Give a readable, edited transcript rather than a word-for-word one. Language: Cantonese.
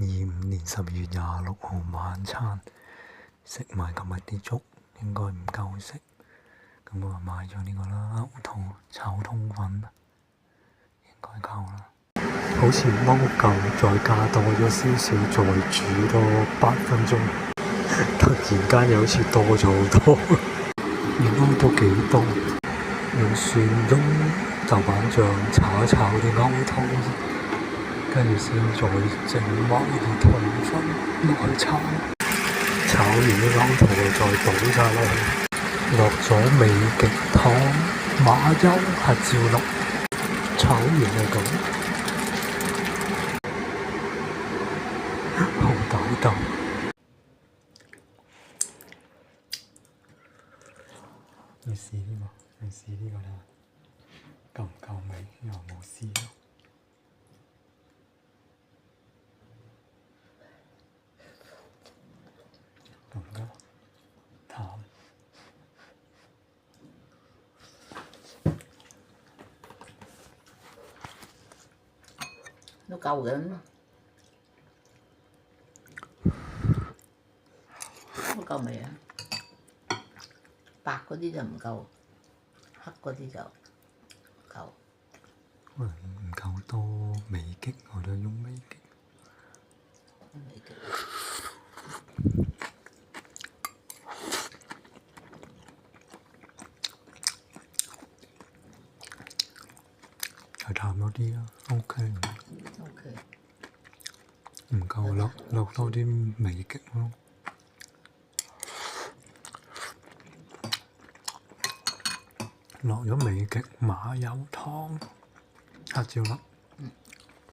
2025年12月26號晚餐，食埋琴日啲粥，應該唔夠食。咁我買咗呢個啦，牛肚炒通粉，應該夠啦。好似踎夠，再加多咗少少，再煮多8分鐘。突然間又好似多咗好多，原來都幾多。用蒜蓉、豆瓣醬炒一炒啲牛肚，跟住先再整埋啲豚粉落去炒。炒完啲牛肚就再倒晒落去，落咗美極糖、馬油、黑椒粒，炒完就咁。好大啖！要試呢個，要試呢個啦，夠唔夠味？又冇試咯。夠唔夠？淡。都夠嘅，都夠味啊！白嗰啲就唔夠，黑嗰啲就夠。可能唔夠多美極，我都用美極。美極。再淡多啲啊 ，OK。OK。唔夠落多啲美極咯。落咗美極、馬油、糖、黑椒粒。